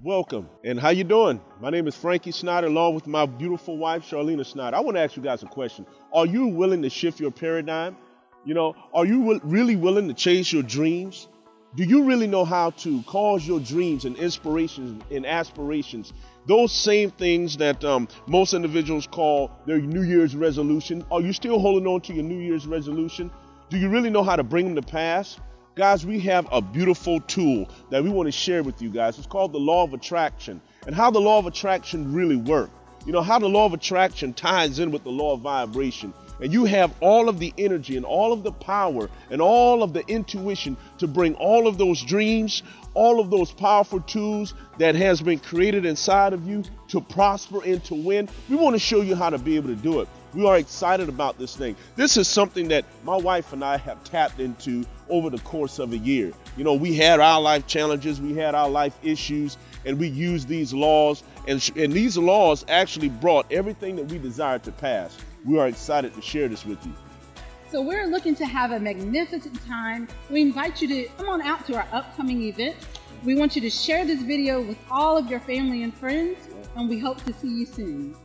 Welcome. And how you doing? My name is Frankie Snider, along with my beautiful wife, Charlenia Snider. I want to ask you guys a question. Are you willing to shift your paradigm? Are you really willing to chase your dreams? Do you really know how to cause your dreams and inspirations and aspirations, those same things that most individuals call their New Year's resolution? Are you still holding on to your New Year's resolution? Do you really know how to bring them to pass? Guys, we have a beautiful tool that we want to share with you guys. It's called the Law of Attraction, and how the Law of Attraction really works. How the Law of Attraction ties in with the Law of Vibration. And you have all of the energy and all of the power and all of the intuition to bring all of those dreams, all of those powerful tools that has been created inside of you to prosper and to win. We want to show you how to be able to do it. We are excited about this thing. This is something that my wife and I have tapped into over the course of a year. We had our life challenges, we had our life issues, and we used these laws, and these laws actually brought everything that we desired to pass. We are excited to share this with you. So we're looking to have a magnificent time. We invite you to come on out to our upcoming event. We want you to share this video with all of your family and friends, and we hope to see you soon.